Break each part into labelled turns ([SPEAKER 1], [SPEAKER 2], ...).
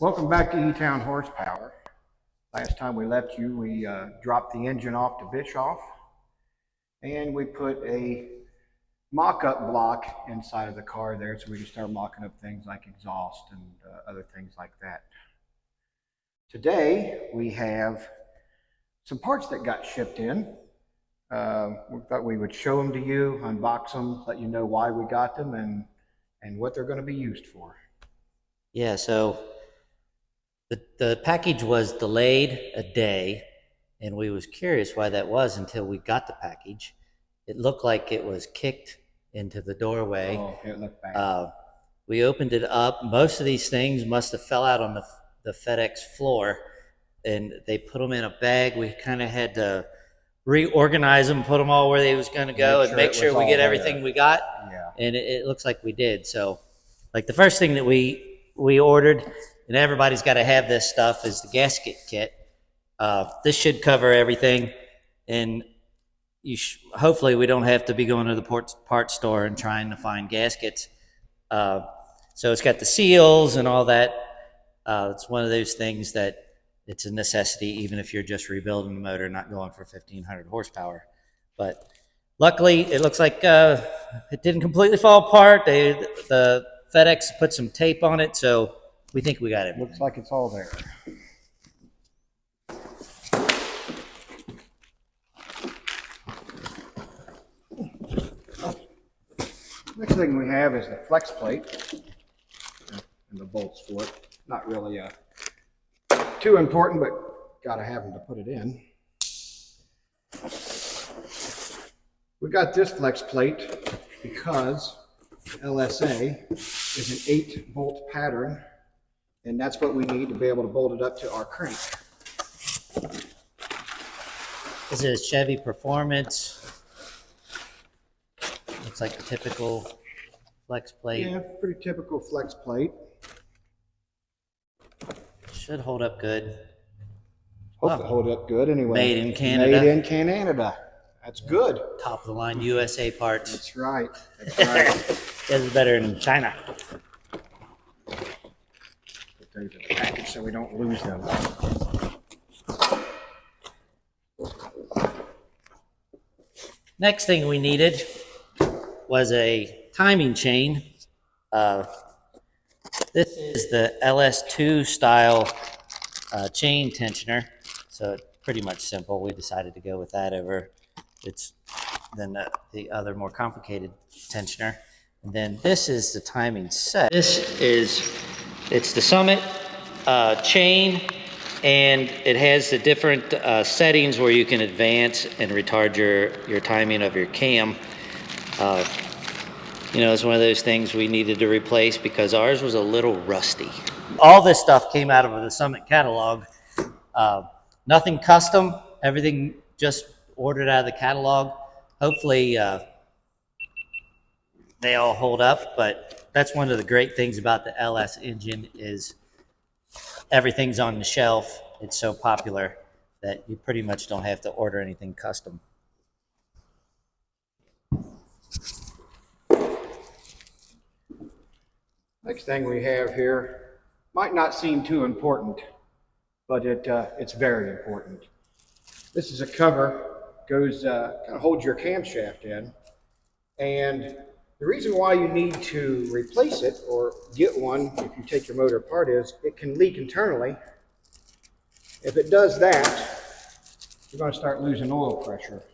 [SPEAKER 1] Welcome back to Etown Horsepower. Last time we left you, we dropped the engine off to Bischoff, and we put a mock-up block inside of the car there so we can start mocking up things like exhaust and other things like that. Today we have some parts that got shipped in. We thought we would show them to you, unbox them, let you know why we got them and what they're going to be used for.
[SPEAKER 2] Yeah, so the package was delayed a day, and we was curious why that was until we got the package. It looked like it was kicked into the doorway.
[SPEAKER 1] Oh, it looked bad.
[SPEAKER 2] We opened it up. Most of these things must have fell out on the FedEx floor, and they put them in a bag. We kind of had to reorganize them, put them all where they was going to go, and make sure we get everything we got.
[SPEAKER 1] Yeah.
[SPEAKER 2] And it looks like we did. So, like the first thing that we ordered, and everybody's got to have this stuff, is the gasket kit. This should cover everything, and hopefully we don't have to be going to the parts store and trying to find gaskets. So it's got the seals and all that. It's one of those things that it's a necessity, even if you're just rebuilding the motor, not going for 1,500 horsepower. But luckily, it looks like it didn't completely fall apart. The FedEx put some tape on it, so we think we got it.
[SPEAKER 1] Looks like it's all there. Next thing we have is the flex plate and the bolts for it. Not really too important, but gotta have them to put it in. We got this flex plate because LSA is an 8-bolt pattern, and that's what we need to be able to bolt it up to our crank.
[SPEAKER 2] This is Chevy Performance. Looks like a typical flex plate.
[SPEAKER 1] Yeah, pretty typical flex plate.
[SPEAKER 2] Should hold up good.
[SPEAKER 1] Hope to hold up good anyway.
[SPEAKER 2] Made in Canada.
[SPEAKER 1] Made in Canada. That's good.
[SPEAKER 2] Top of the line USA parts.
[SPEAKER 1] That's right. That's right.
[SPEAKER 2] It's better in China.
[SPEAKER 1] Put those in the package so we don't lose them.
[SPEAKER 2] Next thing we needed was a timing chain. This is the LS2 style chain tensioner, so it's pretty much simple. We decided to go with that over than the other more complicated tensioner. And then this is the timing set. It's the Summit chain, and it has the different settings where you can advance and retard your timing of your cam. It's one of those things we needed to replace because ours was a little rusty. All this stuff came out of the Summit catalog. Nothing custom, everything just ordered out of the catalog. Hopefully they all hold up, but that's one of the great things about the LS engine is everything's on the shelf. It's so popular that you pretty much don't have to order anything custom.
[SPEAKER 1] Next thing we have here might not seem too important, but it's very important. This is a cover, goes kind of holds your camshaft in, and the reason why you need to replace it or get one if you take your motor apart is it can leak internally. If it does that, you're going to start losing oil pressure.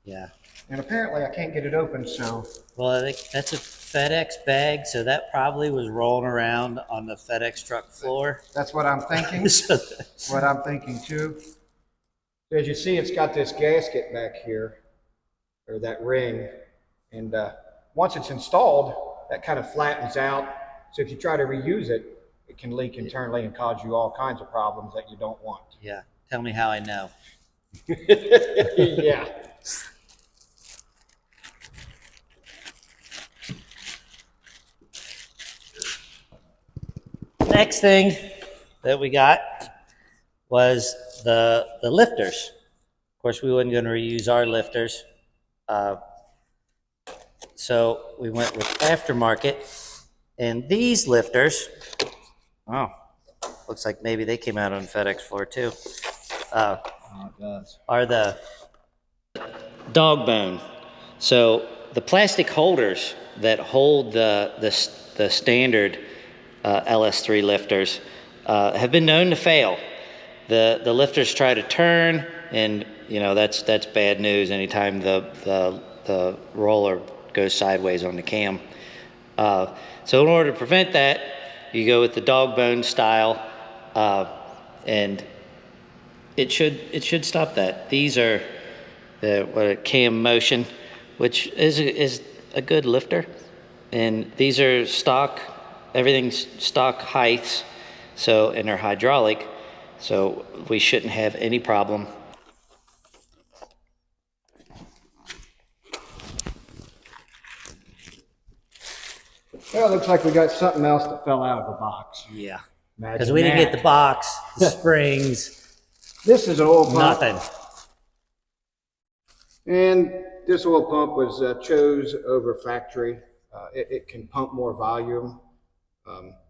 [SPEAKER 2] Yeah.
[SPEAKER 1] And apparently I can't get it open, so.
[SPEAKER 2] Well, I think that's a FedEx bag, so that probably was rolling around on the FedEx truck floor.
[SPEAKER 1] That's what I'm thinking. What I'm thinking too. As you see, it's got this gasket back here, or that ring, and once it's installed, that kind of flattens out. So if you try to reuse it, it can leak internally and cause you all kinds of problems that you don't want.
[SPEAKER 2] Yeah, tell me how I know.
[SPEAKER 1] Yeah.
[SPEAKER 2] Next thing that we got was the lifters. Of course, we weren't going to reuse our lifters. So we went with aftermarket, And these lifters, oh, looks like maybe they came out on FedEx floor too,
[SPEAKER 1] Oh, it does.
[SPEAKER 2] are the dog bone. So the plastic holders that hold the standard LS3 lifters have been known to fail. The lifters try to turn, and that's bad news anytime the roller goes sideways on the cam. So in order to prevent that, you go with the dog bone style, and it should stop that. These are the cam motion, which is a good lifter, and these are stock. Everything's stock heights, and they're hydraulic, so we shouldn't have any problem.
[SPEAKER 1] Well, it looks like we got something else that fell out of the box.
[SPEAKER 2] Yeah,
[SPEAKER 1] Imagine
[SPEAKER 2] because we didn't
[SPEAKER 1] that.
[SPEAKER 2] get the box, the springs,
[SPEAKER 1] This is an oil pump.
[SPEAKER 2] nothing.
[SPEAKER 1] And this oil pump was chose over factory. It can pump more volume.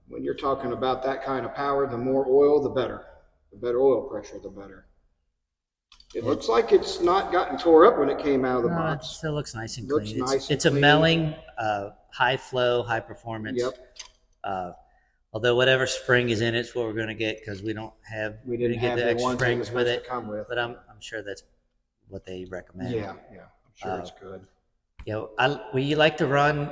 [SPEAKER 1] When you're talking about that kind of power, the more oil, the better. The better oil pressure, the better. It looks like it's not gotten tore up when it came out of the
[SPEAKER 2] No, it
[SPEAKER 1] box.
[SPEAKER 2] still looks nice and
[SPEAKER 1] Looks
[SPEAKER 2] clean.
[SPEAKER 1] nice and
[SPEAKER 2] It's a
[SPEAKER 1] clean.
[SPEAKER 2] Melling, high flow, high performance.
[SPEAKER 1] Yep.
[SPEAKER 2] Although whatever spring is in it's what we're going to get, because we didn't get the extra springs with it.
[SPEAKER 1] Come with.
[SPEAKER 2] But I'm sure that's what they recommend.
[SPEAKER 1] Yeah, I'm sure it's good.
[SPEAKER 2] We like to run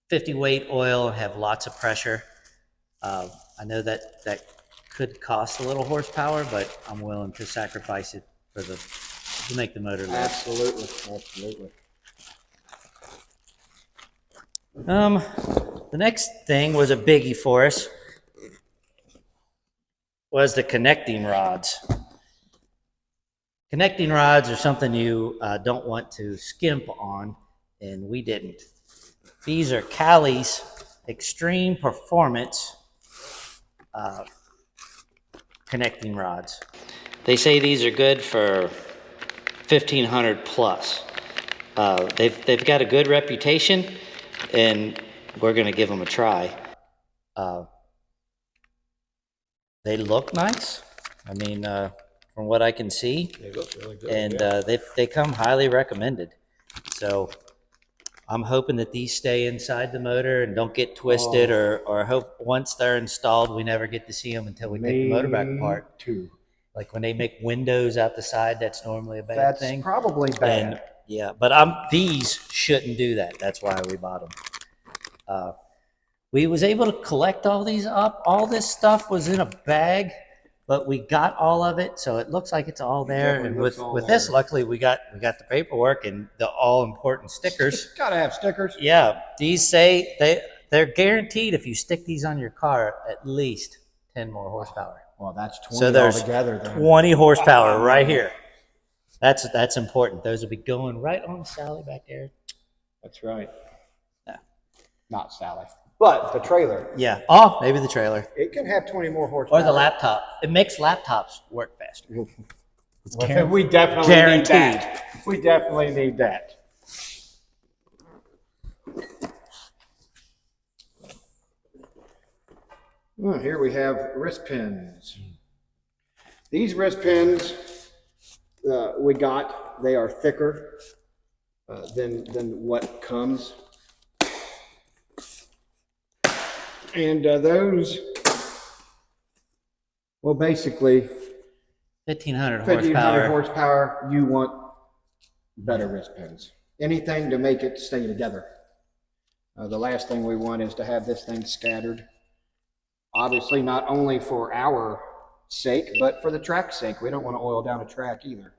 [SPEAKER 2] 50 weight oil and have lots of pressure. I know that could cost a little horsepower, but I'm willing to sacrifice it to make the motor live.
[SPEAKER 1] Absolutely.
[SPEAKER 2] The next thing was a biggie for us, was the connecting rods. Connecting rods are something you don't want to skimp on, and we didn't. These are Cali's Extreme Performance connecting rods. They say these are good for 1,500 plus. They've got a good reputation, and we're going to give them a try. They look nice. I mean, from what I can see,
[SPEAKER 1] They look really good.
[SPEAKER 2] and
[SPEAKER 1] yeah.
[SPEAKER 2] they come highly recommended. So I'm hoping that these stay inside the motor and don't get twisted, or hope once they're installed, we never get to see them until we take the motor back apart.
[SPEAKER 1] Too.
[SPEAKER 2] Like when they make windows out the side, that's normally a bad
[SPEAKER 1] That's
[SPEAKER 2] thing.
[SPEAKER 1] probably bad.
[SPEAKER 2] And yeah, but these shouldn't do that. That's why we bought them. We was able to collect all these up. All this stuff was in a bag, but we got all of it, so it looks like it's all there. And with this, luckily, we got the paperwork and the all important stickers.
[SPEAKER 1] Gotta have stickers.
[SPEAKER 2] Yeah, these say they're guaranteed if you stick these on your car at least 10 more horsepower.
[SPEAKER 1] Well, that's 20
[SPEAKER 2] So there's
[SPEAKER 1] altogether. Then.
[SPEAKER 2] 20 horsepower right here. That's important. Those will be going right on Sally back there.
[SPEAKER 1] That's right.
[SPEAKER 2] Yeah.
[SPEAKER 1] Not Sally. But the trailer.
[SPEAKER 2] Yeah. Oh, maybe the trailer.
[SPEAKER 1] It can have 20 more horsepower.
[SPEAKER 2] Or the laptop. It makes laptops work faster.
[SPEAKER 1] Well, we definitely
[SPEAKER 2] guaranteed.
[SPEAKER 1] need that. We definitely need that. Well, here we have wrist pins. These wrist pins they are thicker than what comes. And those, well, basically,
[SPEAKER 2] 1,500
[SPEAKER 1] 1,500
[SPEAKER 2] horsepower.
[SPEAKER 1] horsepower, you want better wrist pins. Anything to make it stay together. The last thing we want is to have this thing scattered. Obviously, not only for our sake, but for the track's sake. We don't want to oil down a track either.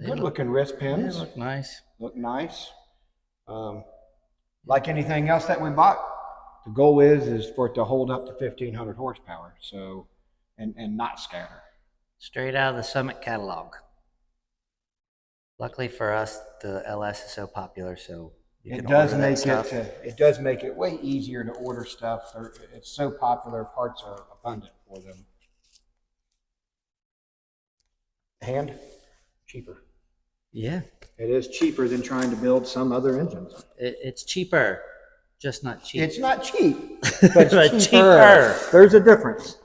[SPEAKER 1] Good looking wrist pins.
[SPEAKER 2] They look nice.
[SPEAKER 1] Look nice. Like anything else that we bought, the goal is for it to hold up to 1,500 horsepower. So, and not scatter.
[SPEAKER 2] Straight out of the Summit catalog. Luckily for us, the LS is so popular, so you can order that stuff.
[SPEAKER 1] It does make it way easier to order stuff. It's so popular, parts are abundant for them. And cheaper.
[SPEAKER 2] Yeah.
[SPEAKER 1] It is cheaper than trying to build some other engines.
[SPEAKER 2] It's cheaper. just not cheap?
[SPEAKER 1] It's not cheap, but
[SPEAKER 2] But
[SPEAKER 1] it's
[SPEAKER 2] cheaper.
[SPEAKER 1] There's a difference.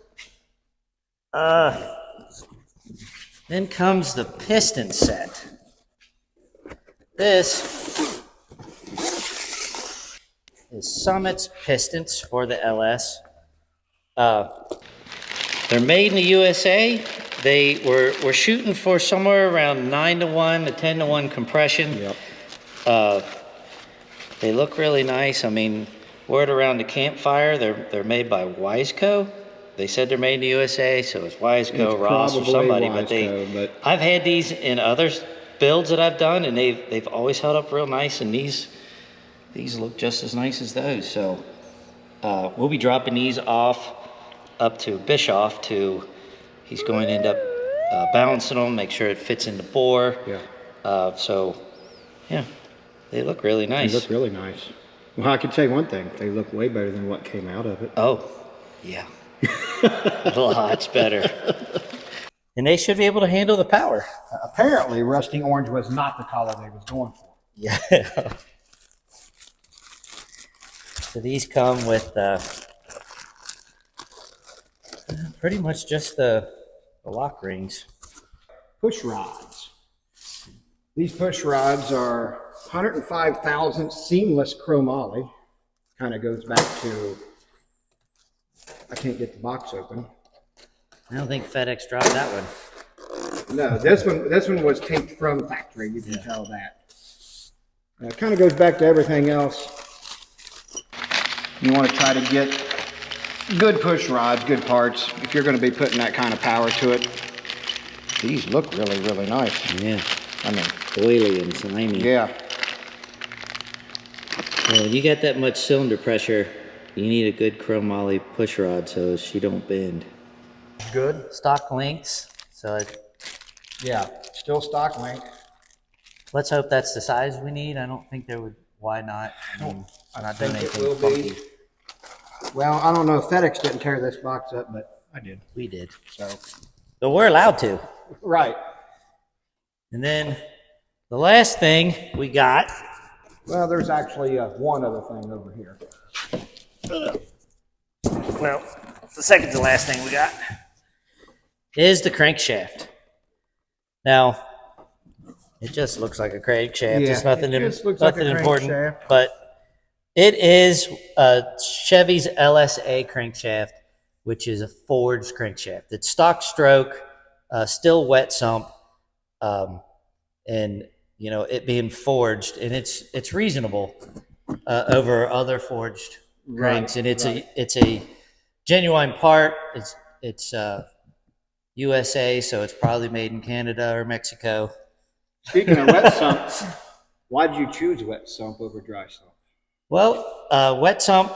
[SPEAKER 2] Then comes the piston set. This is Summit's pistons for the LS. They're made in the USA. We're shooting for somewhere around 9-to-1 to 10-to-1 compression.
[SPEAKER 1] Yep.
[SPEAKER 2] They look really nice. I mean, word around the campfire, they're made by Wiseco. They said they're made in the USA, so it's Wiseco, Ross, or somebody.
[SPEAKER 1] Wiseco,
[SPEAKER 2] I've had these in other builds that I've done, and they've always held up real nice. And these look just as nice as those. So we'll be dropping these off up to Bischoff. He's going to end up balancing them, make sure it fits in the bore.
[SPEAKER 1] Yeah.
[SPEAKER 2] So yeah, they look really nice.
[SPEAKER 1] They look really nice. Well, I can tell you one thing. They look way better than what came out of it.
[SPEAKER 2] Oh, yeah. Lots better. And they should be able to handle the power.
[SPEAKER 1] Apparently, rusting orange was not the color they was going for.
[SPEAKER 2] Yeah. So these come with pretty much just the lock rings.
[SPEAKER 1] Push rods. These push rods are 105,000 seamless chromoly. Kind of goes back to, I can't get the box open.
[SPEAKER 2] I don't think FedEx dropped that one.
[SPEAKER 1] No, this one was taped from factory. You can tell that. It kind of goes back to everything else. You want to try to get good push rods, good parts. If you're going to be putting that kind of power to it, these look really, really nice.
[SPEAKER 2] Yeah.
[SPEAKER 1] I mean,
[SPEAKER 2] oily and slimy.
[SPEAKER 1] yeah.
[SPEAKER 2] Well, when you got that much cylinder pressure, you need a good chromoly push rod so she don't bend.
[SPEAKER 1] Good.
[SPEAKER 2] Stock links. So
[SPEAKER 1] Yeah, still stock link.
[SPEAKER 2] let's hope that's the size we need. I don't think there would. Why not? I mean, not doing anything funky.
[SPEAKER 1] Well, I don't know if FedEx didn't tear this box up, but I did.
[SPEAKER 2] We did.
[SPEAKER 1] So
[SPEAKER 2] we're allowed to.
[SPEAKER 1] right.
[SPEAKER 2] And then the last thing we got.
[SPEAKER 1] Well, there's actually one other thing over here.
[SPEAKER 2] Well, the second to last thing we got is the crankshaft. Now, it just looks like a crankshaft.
[SPEAKER 1] Yeah,
[SPEAKER 2] it's nothing,
[SPEAKER 1] it just looks
[SPEAKER 2] nothing
[SPEAKER 1] like a
[SPEAKER 2] important,
[SPEAKER 1] crankshaft.
[SPEAKER 2] but it is Chevy's LSA crankshaft, which is a forged crankshaft. It's stock stroke, still wet sump, and you know it being forged, and it's reasonable over other forged cranks, and it's a genuine part. It's USA, so it's probably made in Canada or Mexico.
[SPEAKER 1] Speaking of wet sumps, why did you choose wet sump over dry sump?
[SPEAKER 2] Well, wet sump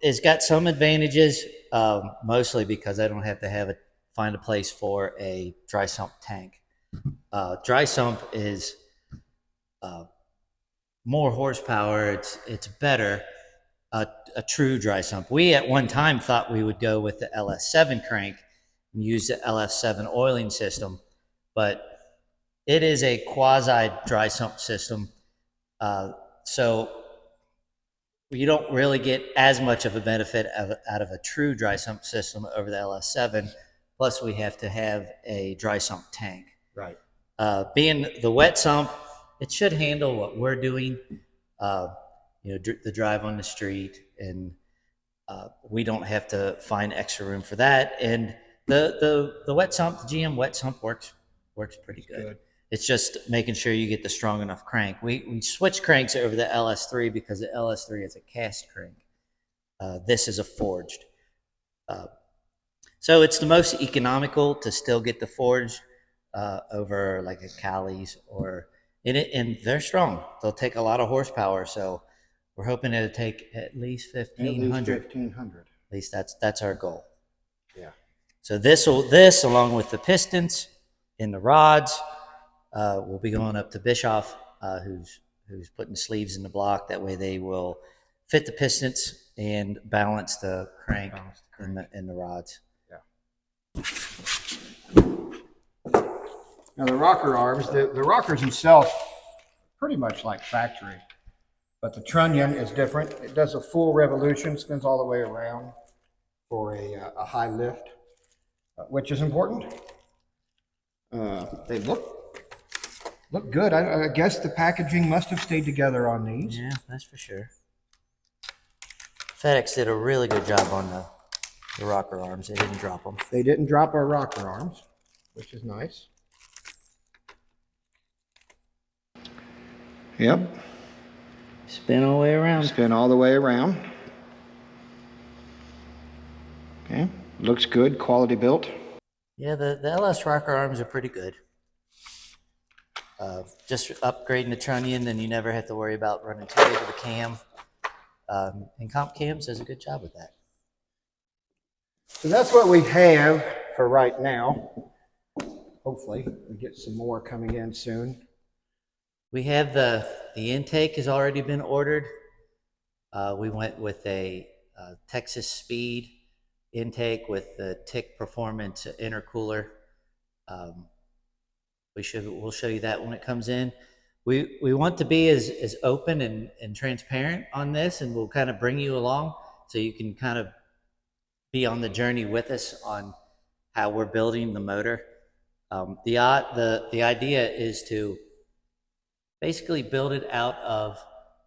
[SPEAKER 2] has got some advantages, mostly because I don't have to find a place for a dry sump tank. Dry sump is more horsepower. It's better. A true dry sump. We at one time thought we would go with the LS7 crank and use the LS7 oiling system, but it is a quasi dry sump system, so you don't really get as much of a benefit out of a true dry sump system over the LS7. Plus, we have to have a dry sump tank.
[SPEAKER 1] Right.
[SPEAKER 2] Being the wet sump, it should handle what we're doing. The drive on the street, and we don't have to find extra room for that. And the wet sump, the GM wet sump works pretty good. It's just making sure you get the strong enough crank. We switched cranks over the LS3 because the LS3 is a cast crank. This is a forged. So it's the most economical to still get the forged over like a Cali's and they're strong. They'll take a lot of horsepower. So we're hoping it'll take at least 1,500.
[SPEAKER 1] 1,500.
[SPEAKER 2] At least that's our goal.
[SPEAKER 1] Yeah.
[SPEAKER 2] So this along with the pistons and the rods, will be going up to Bischoff, who's putting sleeves in the block. That way they will fit the pistons and balance the crank, and the rods.
[SPEAKER 1] Yeah. Now the rocker arms, the rockers themselves, pretty much like factory. But the trunnion is different. It does a full revolution, spins all the way around for a high lift, which is important. They look good. I guess the packaging must have stayed together on these.
[SPEAKER 2] Yeah, that's for sure. FedEx did a really good job on the rocker arms. They didn't drop them.
[SPEAKER 1] They didn't drop our rocker arms, which is nice. Yep.
[SPEAKER 2] Spin all the way around.
[SPEAKER 1] Spin all the way around. Okay. Looks good. Quality built.
[SPEAKER 2] Yeah, the LS rocker arms are pretty good. Just upgrading the trunnion, then you never have to worry about running too big of a cam. And Comp Cams does a good job with that.
[SPEAKER 1] So that's what we have for right now. Hopefully we get some more coming in soon.
[SPEAKER 2] We have the intake has already been ordered. We went with a Texas Speed intake with the TIC Performance intercooler. We'll show you that when it comes in. We want to be as open and transparent on this, and we'll kind of bring you along so you can kind of be on the journey with us on how we're building the motor. The idea is to basically build it out of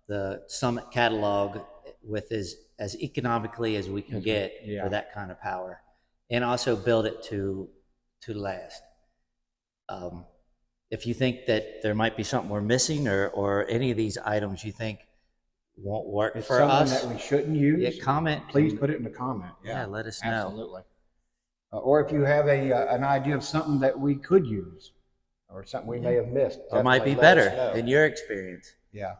[SPEAKER 2] the Summit catalog with as economically as we can get for that kind of power, and also build it to last. If you think that there might be something we're missing or any of these items you think won't work for us,
[SPEAKER 1] that we shouldn't use,
[SPEAKER 2] comment.
[SPEAKER 1] Please put it in the comment.
[SPEAKER 2] Yeah, let us know.
[SPEAKER 1] Absolutely. Or if you have an idea of something that we could use or something we may have missed,
[SPEAKER 2] or might be better in your experience.
[SPEAKER 1] Yeah.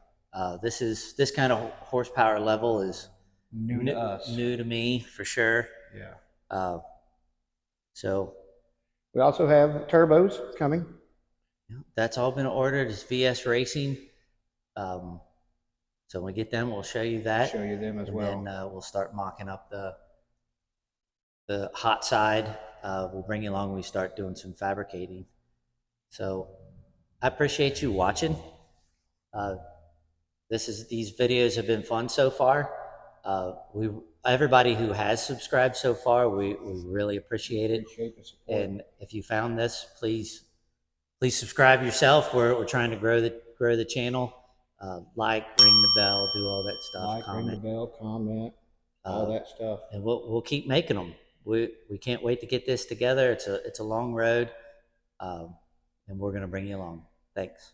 [SPEAKER 2] This kind of horsepower level is
[SPEAKER 1] new to us,
[SPEAKER 2] new to me for sure.
[SPEAKER 1] Yeah.
[SPEAKER 2] So
[SPEAKER 1] we also have turbos coming.
[SPEAKER 2] That's all been ordered. It's VS Racing. So when we get them, we'll show you that.
[SPEAKER 1] Show you them as well.
[SPEAKER 2] And then we'll start mocking up the hot side. We'll bring you along when we start doing some fabricating. So I appreciate you watching. These videos have been fun so far. Everybody who has subscribed so far, we really appreciate it.
[SPEAKER 1] Appreciate the support.
[SPEAKER 2] And if you found this, please subscribe yourself. We're trying to grow the channel. Like, ring the bell, do all that stuff.
[SPEAKER 1] Like,
[SPEAKER 2] comment.
[SPEAKER 1] ring the bell, comment, all that stuff.
[SPEAKER 2] And we'll keep making them. We can't wait to get this together. It's a long road, and we're gonna bring you along. Thanks.